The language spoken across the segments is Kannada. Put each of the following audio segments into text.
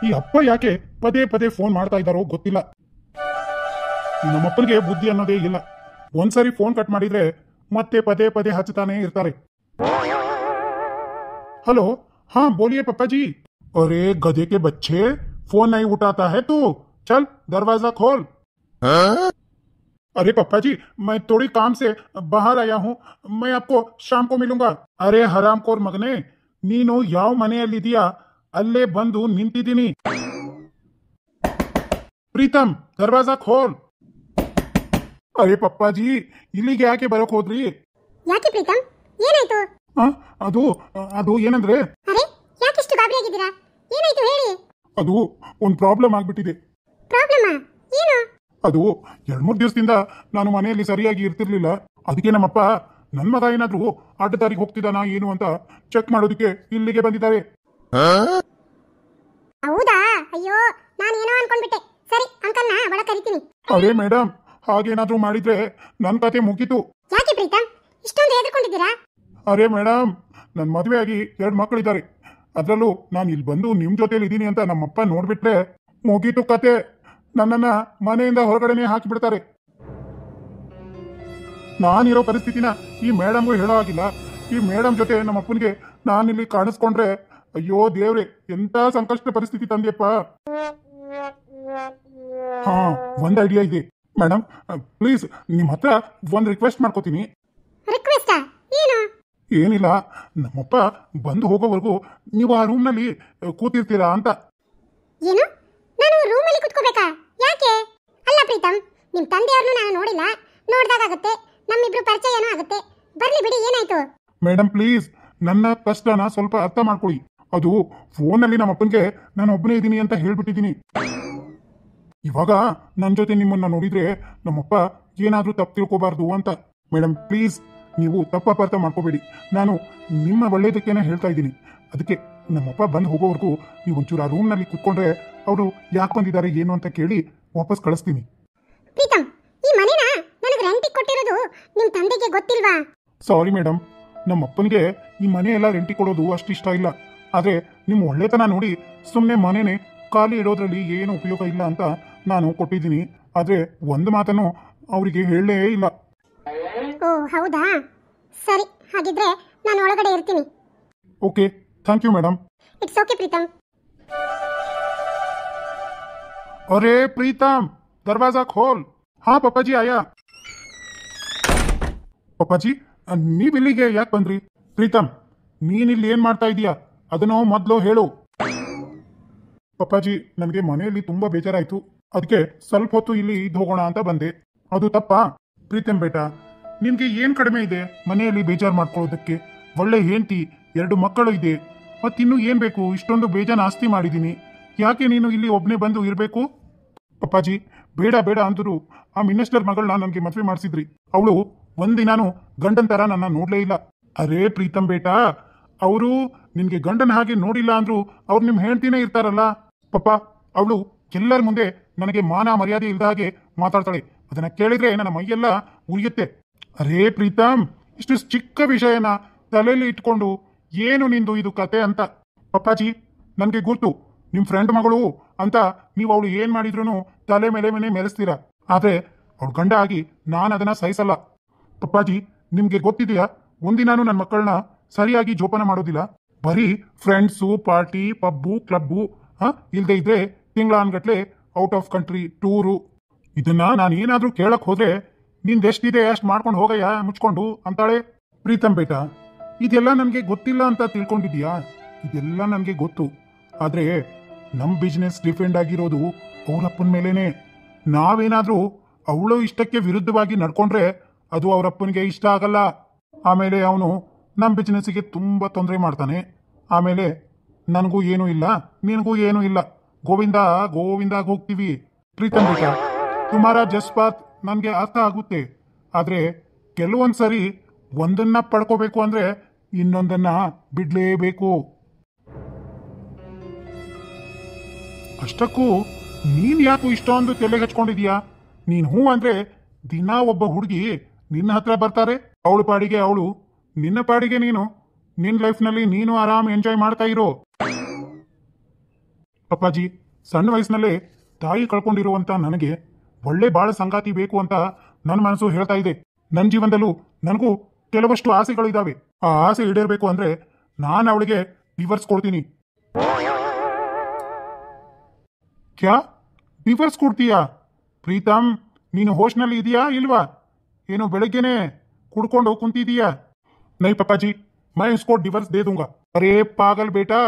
ಈ ಅಪ್ಪ ಯಾಕೆ ಪದೇ ಪದೇ ಫೋನ್ ಮಾಡ್ತಾ ಇದ್ದಾರೋ ಗೊತ್ತಿಲ್ಲ. ನಮ್ಮಪ್ಪನಿಗೆ ಬುದ್ಧಿ ಅನ್ನೋದೇ ಇಲ್ಲ. ಒಂದ್ಸರಿ ಫೋನ್ ಕಟ್ ಮಾಡಿದ್ರೆ ಮತ್ತೆ ಪದೇ ಪದೇ ಹಚ್ಚತಾನೆ ಇರ್ತಾರೆ. हेलो, हाँ बोलिए पप्पा जी। अरे गधे के बच्चे, फोन नहीं उठाता है तू, चल दरवाजा खोल। अरे पप्पा जी, मैं थोड़ी काम से बाहर आया हूँ, मैं आपको शाम को मिलूंगा। अरे हरामखोर मगने, ನೀನು ಯಾವ ಮನೆಯಲ್ಲಿದೀಯಾ ಅಲ್ಲೇ ಬಂದು ನಿಂತಿದ್ದೀನಿ. ಪ್ರೀತಮ್, ದರ್ವಾಜಾ ಖೋಲ್. ಅರೆ ಪಪ್ಪಾ ಜಿ, ಇಲ್ಲಿಗೆ ಯಾಕೆ ಬರೋಕ್ ಹೋದ್ರಿ? ಯಾಕೆ ಪ್ರೀತಮ್, ಏನಾಯ್ತು? ಅದು ಅದು ಏನಂದ್ರೆ, ಅರೆ ಯಾಕಿಷ್ಟು ಗಾಬರಿ ಆಗಿದ್ದೀರಾ? ಏನಾಯ್ತು ಹೇಳಿ. ಅದು ಒಂದು ಪ್ರಾಬ್ಲಮ್ ಆಗ್ಬಿಟ್ಟಿದೆ. ಪ್ರಾಬ್ಲಮ್ ಏನು? ಅದು 2-3 ದಿವಸದಿಂದ ನಾನು ಮನೆಯಲ್ಲಿ ಸರಿಯಾಗಿ ಇರ್ತಿರ್ಲಿಲ್ಲ. ಅದಕ್ಕೆ ನಮ್ಮಪ್ಪ ನನ್ನ ಮಗ ಏನಾದ್ರೂ ಅಡ್ಡದಾರಿಗೆ ಹೋಗ್ತಿದ್ದಾನಾ ಏನು ಅಂತ ಚೆಕ್ ಮಾಡೋದಕ್ಕೆ ಇಲ್ಲಿಗೆ ಬಂದಿದ್ದಾರೆ. ಹೌದಾ? ಅಯ್ಯೋ, ನಾನು ಏನೋ ಅನ್ಕೊಂಡ್ಬಿಟ್ಟೆ. ಸರಿ, ಅಂಕಲ್ನ ಒಳ ಕರಿತೀನಿ. ಅರೆ ಮೇಡಮ್, ಹಾಗೇನಾದ್ರೂ ಮಾಡಿದ್ರೆ ನನ್ನ ಕತೆ ಮುಗೀತು. ಯಾಕೆ ಪ್ರೀತಮ್ ಇಷ್ಟೊಂದು ಹೆದರ್ಕೊಂಡಿದ್ದೀರಾ? ಅರೆ ಮೇಡಮ್, ನನ್ನ ಮದುವೆ ಆಗಿ 2 ಮಕ್ಕಳಿದ್ದಾರೆ. ಅದರಲ್ಲೂ ನಾನು ಇಲ್ಲಿ ಬಂದು ನಿಮ್ ಜೊತೆಲಿ ಇದ್ದೀನಿ ಅಂತ ನಮ್ಮಪ್ಪ ನೋಡ್ಬಿಟ್ರೆ ಮುಗೀತು ಕತೆ. ನನ್ನನ್ನ ಮನೆಯಿಂದ ಹೊರಗಡೆನೆ ಹಾಕಿಬಿಡ್ತಾರೆ. ನಾನಿರೋ ಪರಿಸ್ಥಿತಿನ ಈ ಮೇಡಮ್ಗೂ ಹೇಳೋ ಆಗಿಲ್ಲ. ಈ ಮೇಡಮ್ ಜೊತೆ ನಮ್ಮ ಅಪ್ಪನಿಗೆ ನಾನಿಲ್ಲಿ ಕಾಣಿಸ್ಕೊಂಡ್ರೆ ಅಯ್ಯೋ ದೇವ್ರೆ, ಎಂತ ಸಂಕಷ್ಟ ಪರಿಸ್ಥಿತಿ ತಂದೆಯಪ್ಪ. ಹಾ, ಒಂದ್ ಐಡಿಯಾ ಇದೆ ಮೇಡಮ್. ಪ್ಲೀಸ್ ನಿಮ್ ಹತ್ರ ಒಂದ್ ರಿಕ್ವೆಸ್ಟ್ ಮಾಡ್ಕೋತೀನಿ. ರಿಕ್ವೆಸ್ಟ್ ಏನು? ಏನಿಲ್ಲ, ನಮ್ಮಪ್ಪ ಬಂದು ಹೋಗೋವರೆಗೂ ನೀವು ಆ ರೂಮ್ ನಲ್ಲಿ ಕೂತಿರ್ತೀರಾ ಅಂತ. ಏನು? ನಾನು ರೂಮ್ ಅಲ್ಲಿ ಕುತ್ಕೋಬೇಕಾ? ಯಾಕೆ? ಅಲ್ಲ ಪ್ರೀತಮ್, ನಿಮ್ ತಂದೆಯವ್ರನ್ನು ನಾನು ನೋಡಿಲ್ಲ. ನೋಡ್ದಾಗುತ್ತೆ, ನಮ್ಮಿಬ್ರು ಪರಿಚಯನೂ ಆಗುತ್ತೆ. ಬರ್ಲಿ ಬಿಡಿ, ಏನಾಯ್ತು? ಮೇಡಮ್ ಪ್ಲೀಸ್, ನನ್ನ ಕಷ್ಟನ ಸ್ವಲ್ಪ ಅರ್ಥ ಮಾಡ್ಕೊಳ್ಳಿ. ಅದು ಫೋನಲ್ಲಿ ನಮ್ಮ ಅಪ್ಪನಿಗೆ ನಾನು ಒಬ್ಬನೇ ಇದ್ದೀನಿ ಅಂತ ಹೇಳ್ಬಿಟ್ಟಿದ್ದೀನಿ. ಇವಾಗ ನನ್ನ ಜೊತೆ ನಿಮ್ಮನ್ನ ನೋಡಿದ್ರೆ ನಮ್ಮಪ್ಪ ಏನಾದ್ರೂ ತಪ್ಪು ತಿಳ್ಕೋಬಾರ್ದು ಅಂತ. ಮೇಡಮ್ ಪ್ಲೀಸ್, ನೀವು ತಪ್ಪು ಅಪಾರ್ಥ ಮಾಡ್ಕೋಬೇಡಿ. ನಾನು ನಿಮ್ಮ ಒಳ್ಳೇದಕ್ಕೇನೆ ಹೇಳ್ತಾ ಇದ್ದೀನಿ. ಅದಕ್ಕೆ ನಮ್ಮಪ್ಪ ಬಂದು ಹೋಗೋವರೆಗೂ ನೀವು ಒಂಚೂರು ಆ ರೂಮ್ನಲ್ಲಿ ಕುತ್ಕೊಂಡ್ರೆ ಅವರು ಯಾಕೆ ಬಂದಿದ್ದಾರೆ ಏನು ಅಂತ ಕೇಳಿ ವಾಪಸ್ ಕಳಿಸ್ತೀನಿ. ಪ್ರೀತಮ್, ಈ ಮನೆನ ನನಗೆ ರೆಂಟಿಗೆ ಕೊಟ್ಟಿರೋದು ನಿಮ್ ತಂದೆಗೆ ಗೊತ್ತಿಲ್ವಾ? ಸಾರಿ ಮೇಡಮ್, ನಮ್ಮ ಅಪ್ಪನಿಗೆ ಈ ಮನೆ ಎಲ್ಲ ರೆಂಟಿಗೆ ಕೊಡೋದು ಅಷ್ಟು ಇಷ್ಟ ಇಲ್ಲ. ಆದರೆ ನಿಮ್ಮ ಒಳ್ಳೆತನ ನೋಡಿ ಸುಮ್ಮನೆ ಮನೆನೇ ಖಾಲಿ ಇಡೋದ್ರಲ್ಲಿ ಏನು ಉಪಯೋಗ ಇಲ್ಲ ಅಂತ ನಾನು ಕೊಟ್ಟಿದ್ದೀನಿ. ಆದರೆ ಒಂದು ಮಾತನ್ನು ಅವರಿಗೆ ಹೇಳಲೇ ಇಲ್ಲ. ಓ ಹೌದಾ? ಸರಿ, ಹಾಗಿದ್ರೆ ನಾನು ಒಳಗಡೆ ಇರ್ತೀನಿ. Okay, thank you madam. It's okay Pritam. अरे प्रीतम, दरवाजा खोल. हाँ पापा जी आया. ಪಾಪಾ ಜಿ, ನೀವಿಲ್ಲಿಗೆ ಯಾಕೆ ಬಂದ್ರಿ? ಪ್ರೀತಮ್, ನೀನಿಲ್ಲಿ ಏನ್ ಮಾಡ್ತಾ ಇದೀಯಾ ಅದನ್ನು ಮೊದಲು ಹೇಳು. ಪಾಪಾಜಿ, ನನಗೆ ಮನೆಯಲ್ಲಿ ತುಂಬಾ ಬೇಜಾರಾಯ್ತು. ಅದಕ್ಕೆ ಸ್ವಲ್ಪ ಹೊತ್ತು ಇಲ್ಲಿ ಇದ್ದು ಹೋಗೋಣ ಅಂತ ಬಂದೆ. ಅದು ತಪ್ಪಾ? ಪ್ರೀತಮ್ ಬೇಟಾ, ನಿನ್ಗೆ ಏನ್ ಕಡಿಮೆ ಇದೆ ಮನೆಯಲ್ಲಿ ಬೇಜಾರು ಮಾಡ್ಕೊಳ್ಳೋದಕ್ಕೆ? ಒಳ್ಳೆ ಹೆಂಡತಿ, 2 ಮಕ್ಕಳು ಇದೆ, ಮತ್ತಿನ್ನೂ ಏನ್ ಬೇಕು? ಇಷ್ಟೊಂದು ಬೇಜಾನ್ ಆಸ್ತಿ ಮಾಡಿದೀನಿ, ಯಾಕೆ ನೀನು ಇಲ್ಲಿ ಒಬ್ಬನೇ ಬಂದು ಇರಬೇಕು? ಪಪ್ಪಾಜಿ, ಬೇಡ ಬೇಡ ಅಂದರು ಆ ಮಿನಿಸ್ಟರ್ ಮಗಳನ್ನ ನನಗೆ ಮದುವೆ ಮಾಡಿಸಿದ್ರಿ. ಅವಳು ಒಂದಿನಾನು ಗಂಡನ್ ತರ ನನ್ನ ನೋಡ್ಲೇ ಇಲ್ಲ. ಅರೇ ಪ್ರೀತಮ್ ಬೇಟಾ, ಅವರು ನಿನ್ಗೆ ಗಂಡನ ಹಾಗೆ ನೋಡಿಲ್ಲ ಅಂದ್ರು ಅವ್ರು ನಿಮ್ ಹೆಂಡ್ತಿನೇ ಇರ್ತಾರಲ್ಲ. ಪಪ್ಪ, ಅವಳು ಎಲ್ಲರ ಮುಂದೆ ನನಗೆ ಮಾನ ಮರ್ಯಾದೆ ಇಲ್ದ ಹಾಗೆ ಮಾತಾಡ್ತಾಳೆ. ಅದನ್ನ ಕೇಳಿದ್ರೆ ನನ್ನ ಮೈಯೆಲ್ಲ ಉರಿಯುತ್ತೆ. ಅರೇ ಪ್ರೀತಮ್, ಇಷ್ಟು ಚಿಕ್ಕ ವಿಷಯನ ತಲೆಯಲ್ಲಿ ಇಟ್ಕೊಂಡು ಏನು ನಿಂದು ಇದು ಕತೆ ಅಂತ. ಪಪ್ಪಾಜಿ, ನನಗೆ ಗುರ್ತು, ನಿಮ್ ಫ್ರೆಂಡ್ ಮಗಳು ಅಂತ ನೀವು ಅವಳು ಏನ್ ಮಾಡಿದ್ರು ತಲೆ ಮೇಲೆ ಮೆರೆಸ್ತೀರಾ. ಆದ್ರೆ ಅವಳು ಗಂಡ ಆಗಿ ನಾನು ಅದನ್ನ ಸಹಿಸಲ್ಲ. ಪಪ್ಪಾಜಿ, ನಿಮ್ಗೆ ಗೊತ್ತಿದೆಯಾ, ಒಂದಿನಾನು ನನ್ನ ಮಕ್ಕಳನ್ನ ಸರಿಯಾಗಿ ಜೋಪಾನ ಮಾಡೋದಿಲ್ಲ. ಬರೀ ಫ್ರೆಂಡ್ಸು, ಪಾರ್ಟಿ, ಪಬ್ಬು, ಕ್ಲಬ್ಬು, ಇಲ್ದೇ ಇದ್ರೆ ತಿಂಗಳಾನ್ಗಟ್ಲೆ ಔಟ್ ಆಫ್ ಕಂಟ್ರಿ ಟೂರು. ಇದನ್ನ ನಾನು ಏನಾದ್ರೂ ಕೇಳಕ್ ಹೋದ್ರೆ ನಿಂದೆಷ್ಟಿದೆ ಅಷ್ಟು ಮಾಡ್ಕೊಂಡು ಹೋಗಯ್ಯ ಮುಚ್ಕೊಂಡು ಅಂತಾಳೆ. ಪ್ರೀತಮ್ ಬೇಟಾ, ಇದೆಲ್ಲ ನನಗೆ ಗೊತ್ತಿಲ್ಲ ಅಂತ ತಿಳ್ಕೊಂಡಿದ್ಯಾ? ಇದೆಲ್ಲ ನನಗೆ ಗೊತ್ತು. ಆದ್ರೆ ನಮ್ ಬಿಸ್ನೆಸ್ ಡಿಪೆಂಡ್ ಆಗಿರೋದು ಅವರಪ್ಪನ ಮೇಲೇನೆ. ನಾವೇನಾದ್ರೂ ಅವಳು ಇಷ್ಟಕ್ಕೆ ವಿರುದ್ಧವಾಗಿ ನಡ್ಕೊಂಡ್ರೆ ಅದು ಅವರಪ್ಪನಿಗೆ ಇಷ್ಟ ಆಗಲ್ಲ. ಆಮೇಲೆ ಅವನು ನಮ್ಮ ಬಿಸ್ನೆಸ್ಗೆ ತುಂಬಾ ತೊಂದರೆ ಮಾಡ್ತಾನೆ. ಆಮೇಲೆ ನನಗೂ ಏನೂ ಇಲ್ಲ, ನಿನಗೂ ಏನೂ ಇಲ್ಲ, ಗೋವಿಂದ ಗೋವಿಂದ ಹೋಗ್ತೀವಿ. ಪ್ರೀತಮ್ ಬೇಟಾ, ತುಮಾರ ಜಸ್ಪಾತ್ ನನಗೆ ಅರ್ಥ ಆಗುತ್ತೆ. ಆದ್ರೆ ಕೆಲವೊಂದ್ಸರಿ ಒಂದನ್ನ ಪಡ್ಕೋಬೇಕು ಅಂದ್ರೆ ಇನ್ನೊಂದನ್ನ ಬಿಡ್ಲೇಬೇಕು. ಅಷ್ಟಕ್ಕೂ ನೀನ್ ಯಾಕೋ ಇಷ್ಟೊಂದು ತಲೆ ಹಚ್ಕೊಂಡಿದ್ಯಾ? ನೀನ್ ಹೂ ಅಂದ್ರೆ ದಿನ ಒಬ್ಬ ಹುಡುಗಿ ನಿನ್ನ ಹತ್ರ ಬರ್ತಾರೆ. ಅವಳ ಪಾಡಿಗೆ ಅವಳು, ನಿನ್ನ ಪಾಡಿಗೆ ನೀನು, ನಿನ್ ಲೈಫ್ನಲ್ಲಿ ನೀನು ಆರಾಮ್ ಎಂಜಾಯ್ ಮಾಡ್ತಾ ಇರೋ. ಅಪ್ಪಾಜಿ, ಸಣ್ಣ ವಯಸ್ಸಿನಲ್ಲೇ ತಾಯಿ ಕಳ್ಕೊಂಡಿರುವಂತ ನನಗೆ ಒಳ್ಳೆ ಬಾಳ ಸಂಗಾತಿ ಬೇಕು ಅಂತ ನನ್ನ ಮನಸ್ಸು ಹೇಳ್ತಾ ಇದೆ. ನನ್ನ ಜೀವನದಲ್ಲೂ ನನಗೂ ಕೆಲವಷ್ಟು ಆಸೆಗಳಿದಾವೆ. ಆ ಆಸೆ ಈಡೇರಬೇಕು ಅಂದ್ರೆ ನಾನು ಅವಳಿಗೆ ಡಿವರ್ಸ್ ಕೊಡ್ತೀನಿ. ಕ್ಯಾ ಡಿವರ್ಸ್ ಕೊಡ್ತೀಯಾ? ಪ್ರೀತಮ್, ನೀನು ಹೋಶ್ನಲ್ಲಿ ಇದೆಯಾ ಇಲ್ವಾ? ಏನು ಬೆಳಗ್ಗೆನೆ ಕುಡ್ಕೊಂಡು ಕುಂತಿದೀಯಾ? ನೈ ಪಪ್ಪಾಜಿ, ಮೈ ಉಸ್ಕೋ ಡಿವರ್ಸ್ ದೇ ದೂಂಗಾ. ಅರೇ ಪಾಗಲ್ ಬೇಟಾ,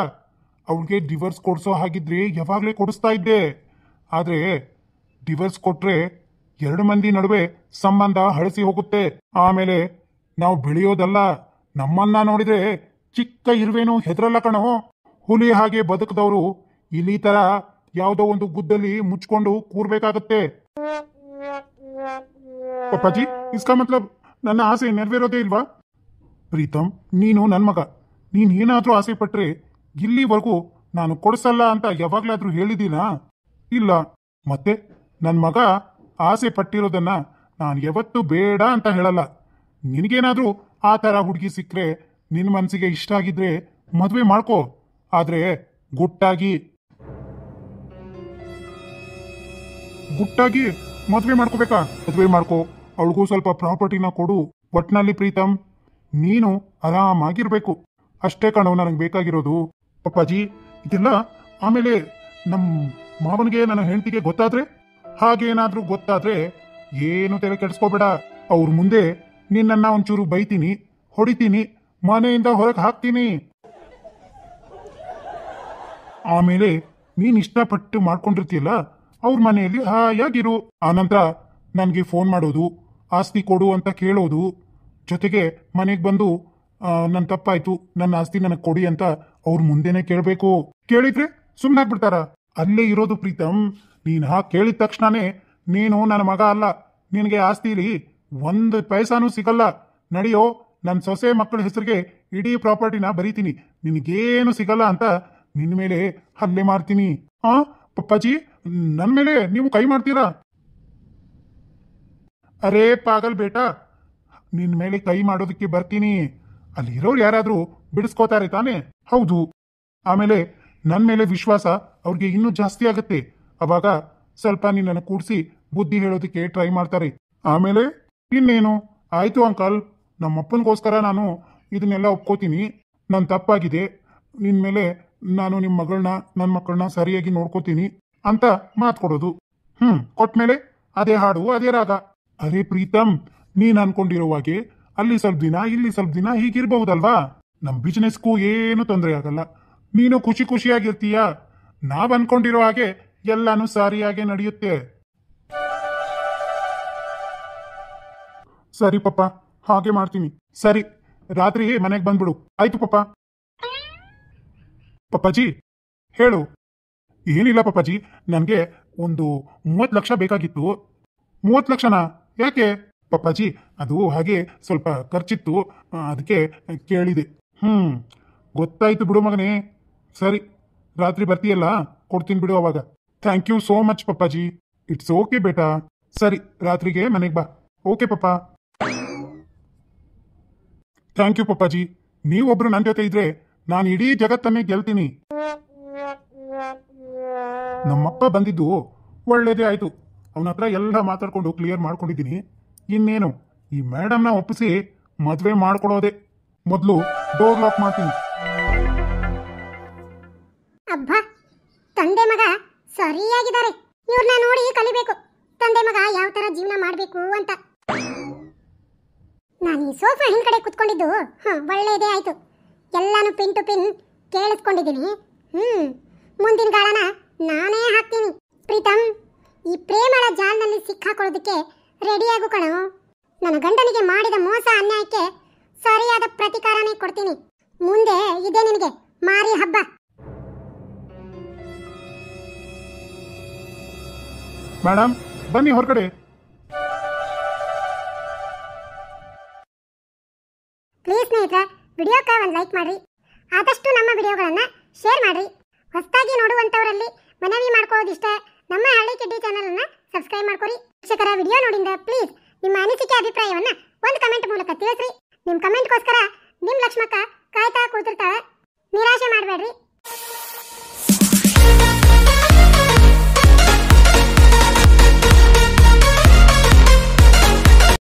ಅವಳಿಗೆ ಡಿವರ್ಸ್ ಕೊಡ್ಸೋ ಹಾಗಿದ್ರೆ ಯಾವಾಗಲೇ ಕೊಡಿಸ್ತಾ ಇದ್ದೆ. ಆದ್ರೆ ಡಿವರ್ಸ್ ಕೊಟ್ರೆ ಎರಡು ಮಂದಿ ನಡುವೆ ಸಂಬಂಧ ಹಳಸಿ ಹೋಗುತ್ತೆ. ಆಮೇಲೆ ನಾವು ಬೆಳೆಯೋದಲ್ಲ, ನಮ್ಮನ್ನ ನೋಡಿದ್ರೆ ಚಿಕ್ಕ ಇರುವೇನು ಹೆದರಲ್ಲ ಕಣೋ. ಹುಲಿ ಹಾಗೆ ಬದುಕದವರು ಇಲ್ಲಿ ತರ ಯಾವುದೋ ಒಂದು ಗುದ್ದಲಿ ಮುಚ್ಕೊಂಡು ಕೂರ್ಬೇಕಾಗತ್ತೆ. ಪಪ್ಪಾಜಿ, ಇಸ್ಕಾ ಮತ್ಲಬ್ ನನ್ನ ಆಸೆ ನೆರವೇರೋದೇ ಇಲ್ವಾ? ಪ್ರೀತಮ್, ನೀನು ನನ್ನ ಮಗ. ನೀನ್ ಏನಾದ್ರೂ ಆಸೆ ಪಟ್ರೆ ಇಲ್ಲಿವರೆಗೂ ನಾನು ಕೊಡಿಸಲ್ಲ ಅಂತ ಯಾವಾಗ್ಲಾದ್ರೂ ಹೇಳಿದೀನಾ? ಇಲ್ಲ. ಮತ್ತೆ ನನ್ನ ಮಗ ಆಸೆ ಪಟ್ಟಿರೋದನ್ನ ನಾನು ಯಾವತ್ತೂ ಬೇಡ ಅಂತ ಹೇಳಲ್ಲ. ನಿನಗೇನಾದ್ರೂ ಆ ತರ ಹುಡುಗಿ ಸಿಕ್ಕರೆ, ನಿನ್ನ ಮನಸ್ಸಿಗೆ ಇಷ್ಟ ಆಗಿದ್ರೆ ಮದುವೆ ಮಾಡ್ಕೋ. ಆದ್ರೆ ಗುಟ್ಟಾಗಿ ಮದುವೆ ಮಾಡ್ಕೋಬೇಕಾ? ಮದುವೆ ಮಾಡ್ಕೋ, ಅವಳಿಗೂ ಸ್ವಲ್ಪ ಪ್ರಾಪರ್ಟಿನ ಕೊಡು. ಒಟ್ನಲ್ಲಿ ಪ್ರೀತಮ್, ನೀನು ಆರಾಮಾಗಿರ್ಬೇಕು ಅಷ್ಟೇ ಕಣೋ ನನಗೆ ಬೇಕಾಗಿರೋದು. ಪಪ್ಪಾಜಿ, ಇದೆಲ್ಲ ಆಮೇಲೆ ನಮ್ಮ ಮಾವನಿಗೆ, ನನ್ನ ಹೆಂಡತಿಗೆ ಗೊತ್ತಾದ್ರೆ, ಹಾಗೇನಾದ್ರೂ ಗೊತ್ತಾದ್ರೆ ಏನು ತಲೆ ಕೆಡಿಸ್ಕೋಬೇಡ. ಅವ್ರ ಮುಂದೆ ನಿನ್ನನ್ನ ಒಂಚೂರು ಬೈತೀನಿ, ಹೊಡಿತೀನಿ, ಮನೆಯಿಂದ ಹೊರಗೆ ಹಾಕ್ತೀನಿ. ಆಮೇಲೆ ನೀನ್ ಇಷ್ಟಪಟ್ಟು ಮಾಡ್ಕೊಂಡಿರ್ತೀಯಲ್ಲ, ಅವ್ರ ಮನೆಯಲ್ಲಿ ಹಾಯಾಗಿರು. ಆನಂತರ ನನಗೆ ಫೋನ್ ಮಾಡೋದು, ಆಸ್ತಿ ಕೊಡು ಅಂತ ಕೇಳೋದು, ಜೊತೆಗೆ ಮನೆಗೆ ಬಂದು ನನ್ನ ತಪ್ಪಾಯ್ತು, ನನ್ನ ಆಸ್ತಿ ನನಗೆ ಕೊಡಿ ಅಂತ ಅವ್ರ ಮುಂದೆನೆ ಕೇಳಬೇಕು. ಕೇಳಿದ್ರೆ ಸುಮ್ಮನಾಗ್ಬಿಡ್ತಾರ? ಅಲ್ಲೇ ಇರೋದು ಪ್ರೀತಮ್. ನೀನು ಹಾಗೆ ಕೇಳಿದ ತಕ್ಷಣನೇ ನೀನು ನನ್ನ ಮಗ ಅಲ್ಲ, ನಿನಗೆ ಆಸ್ತಿಲಿ ಒಂದು ಪೈಸಾನೂ ಸಿಗಲ್ಲ. ನಡೆಯೋ, ನನ್ನ ಸೊಸೆ ಮಕ್ಕಳ ಹೆಸರಿಗೆ ಇಡೀ ಪ್ರಾಪರ್ಟಿನ ಬರೀತೀನಿ, ನಿನಗೇನು ಸಿಗಲ್ಲ ಅಂತ ನಿನ್ನ ಮೇಲೆ ಹಲ್ಲೆ ಮಾಡ್ತೀನಿ. ಪಪ್ಪಾಜಿ, ನನ್ನ ಮೇಲೆ ನೀವು ಕೈ ಮಾಡ್ತೀರಾ? ಅರೇ ಪಾಗಲ್ ಬೇಟಾ, ನಿನ್ ಮೇಲೆ ಕೈ ಮಾಡೋದಕ್ಕೆ ಬರ್ತೀನಿ. ಅಲ್ಲಿರೋರು ಯಾರಾದ್ರೂ ಬಿಡಿಸ್ಕೋತಾರೆ ತಾನೆ? ಹೌದು. ಆಮೇಲೆ ನನ್ನ ಮೇಲೆ ವಿಶ್ವಾಸ ಅವ್ರಿಗೆ ಇನ್ನೂ ಜಾಸ್ತಿ ಆಗತ್ತೆ. ಅವಾಗ ಸ್ವಲ್ಪ ನಿನ್ನನ್ನು ಕೂಡಿಸಿ ಬುದ್ಧಿ ಹೇಳೋದಕ್ಕೆ ಟ್ರೈ ಮಾಡ್ತಾರೆ. ಆಮೇಲೆ ಇನ್ನೇನು, ಆಯ್ತು ಅಂಕಲ್, ನಮ್ಮಪ್ಪನಿಗೋಸ್ಕರ ನಾನು ಇದನ್ನೆಲ್ಲ ಒಪ್ಕೋತೀನಿ, ನನ್ನ ತಪ್ಪಾಗಿದೆ, ನಿನ್ ಮೇಲೆ ನಾನು ನಿಮ್ಮ ಮಗಳನ್ನ, ನನ್ನ ಮಕ್ಕಳನ್ನ ಸರಿಯಾಗಿ ನೋಡ್ಕೋತೀನಿ ಅಂತ ಮಾತು ಕೊಡೋದು. ಕೊಟ್ಮೇಲೆ ಅದೇ ಹಾಡು, ಅದೇ ರಾಗ. ಅರೆ ಪ್ರೀತಮ್, ನೀನ್ ಅನ್ಕೊಂಡಿರೋ ಹಾಗೆ ಅಲ್ಲಿ ಸ್ವಲ್ಪ ದಿನ, ಇಲ್ಲಿ ಸ್ವಲ್ಪ ದಿನ ಹೀಗಿರ್ಬಹುದಲ್ವಾ? ನಮ್ ಬಿಸ್ನೆಸ್ಗೂ ಏನು ತೊಂದರೆ ಆಗಲ್ಲ. ನೀನು ಖುಷಿ ಖುಷಿಯಾಗಿರ್ತೀಯ. ನಾವ್ ಅನ್ಕೊಂಡಿರೋ ಹಾಗೆ ಎಲ್ಲಾನು ಸರಿಯಾಗಿ ನಡೆಯುತ್ತೆ. ಸರಿ ಪಪ್ಪ, ಹಾಗೆ ಮಾಡ್ತೀನಿ. ಸರಿ, ರಾತ್ರಿ ಮನೆಗೆ ಬಂದ್ಬಿಡು. ಆಯ್ತು ಪಪ್ಪ. ಪಪ್ಪಾಜಿ ಹೇಳು. ಏನಿಲ್ಲ ಪಪ್ಪಾಜಿ, ನನಗೆ ಒಂದು 30 ಲಕ್ಷ ಬೇಕಾಗಿತ್ತು. 30 ಲಕ್ಷನಾ? ಯಾಕೆ ಪಪ್ಪಾಜಿ? ಅದು ಹಾಗೆ ಸ್ವಲ್ಪ ಖರ್ಚಿತ್ತು, ಅದಕ್ಕೆ ಕೇಳಿದೆ. ಗೊತ್ತಾಯ್ತು ಬಿಡು ಮಗನೇ. ಸರಿ, ರಾತ್ರಿ ಬರ್ತೀಯಲ್ಲ, ಕೊಡ್ತೀನಿ ಬಿಡು ಅವಾಗ. ಥ್ಯಾಂಕ್ ಯು ಸೋ ಮಚ್ ಪಪ್ಪಾಜಿ. ಇಟ್ಸ್ ಓಕೆ ಬೇಟಾ. ಸರಿ, ರಾತ್ರಿಗೆ ಮನೆಗೆ ಬಾ. ಓಕೆ ಪಪ್ಪ. ಥ್ಯಾಂಕ್ ಯು ಪಪ್ಪಾಜಿ. ನೀವೊಬ್ರು ನನ್ನ ಜೊತೆ ಇದ್ರೆ ನಾನು ಇಡೀ ಜಗತ್ತನ್ನೇ ಗೆಲ್ತೀನಿ. ನಮ್ಮಪ್ಪ ಬಂದಿದ್ದು ಒಳ್ಳೇದೇ ಆಯ್ತು. ಅವನ ಹತ್ರ ಎಲ್ಲ ಮಾತಾಡ್ಕೊಂಡು ಕ್ಲಿಯರ್ ಮಾಡ್ಕೊಂಡಿದ್ದೀನಿ. ಇನ್ನೇನು ಈ ಮೇಡಮ್ನ ಒಪ್ಪಿಸಿ ಮದುವೆ ಮಾಡ್ಕೊಡೋದೆ. ಮೊದಲು ಡೋರ್ ಲಾಕ್ ಮಾಡ್ತೀನಿ. ಅಬ್ಬಾ, ತಂದೆ ಮಗ ಸರಿಯಾಗಿದ್ದಾರೆ. ಇವ್ರನ್ನ ನೋಡಿ ಕಲಿಬೇಕು, ತಂದೆ ಮಗ ಯಾವ ತರ ಜೀವನ ಮಾಡಬೇಕು ಅಂತ. ನಾನು ಈ ಸೋಫಾ ಹಿಂದ್ಗಡೆ ಕುತ್ಕೊಂಡಿದ್ದು ಒಳ್ಳೇದೇ ಆಯ್ತು. ಎಲ್ಲಾನು ಪಿನ್ ಟು ಪಿನ್ ಕೇಳಿಸ್ಕೊಂಡಿದ್ದೀನಿ. ಮುಂದಿನ ಗಾಳನ ನಾನೇ ಹಾಕ್ತೀನಿ. ಪ್ರೀತಮ್, ಈ ಪ್ರೇಮಳ ಜಾಲದಲ್ಲಿ ಸಿಕ್ಕಾಕೊಳ್ಳೋದಕ್ಕೆ ರೆಡಿಯಾಗು ಕಣೋ. ನನ್ನ ಗಂಡನಿಗೆ ಮಾಡಿದ ಮೋಸ ಅನ್ಯಾಯಕ್ಕೆ ಸರಿಯಾದ ಪ್ರತಿಕಾರನೇ ಕೊಡ್ತೀನಿ. ಮುಂದೆ ಇದೆ ನಿನಗೆ ಮಾರಿ ಹಬ್ಬ. ಮೇಡಮ್ ಬನ್ನಿ ಹೊರಗಡೆ. ಪ್ಲೀಸ್ ಸ್ನೇಹಿತರೆ, ವಿಡಿಯೋಕ್ಕೆ ಒಂದು ಲೈಕ್ ಮಾಡ್ರಿ. ಆದಷ್ಟು ನಮ್ಮ ವಿಡಿಯೋಗಳನ್ನ ಶೇರ್ ಮಾಡ್ರಿ. ಹೊಸದಾಗಿ ನೋಡುವಂತವರಲ್ಲಿ ಮನವಿ ಮಾಡ್ಕೊಳ್ಳೋದಿಷ್ಟ, ನಮ್ಮ ಹಳ್ಳಿ ಕಿಡ್ಡಿ ಚಾನಲ್ ಅನ್ನ ಸಬ್ಸ್ಕ್ರೈಬ್ ಮಾಡ್ಕೊರಿ. ಶಿಕ್ಷಕರ ವಿಡಿಯೋ ನೋಡಿಂದ ಪ್ಲೀಸ್ ನಿಮ್ಮ ಅನಿಸಿಕೆ ಅಭಿಪ್ರಾಯವನ್ನ ಒಂದು ಕಮೆಂಟ್ ಮೂಲಕ ತಿಳಿಸ್ರಿ. ನಿಮ್ಮ ಕಮೆಂಟ್ಗೋಸ್ಕರ ನಿಮ್ಮ ಲಕ್ಷ್ಮಕ್ಕ ಕಾಯ್ತಾ ಕೂತಿರ್ತಾಳೆ. ನಿರಾಶೆ ಮಾಡಬೇಡ್ರಿ.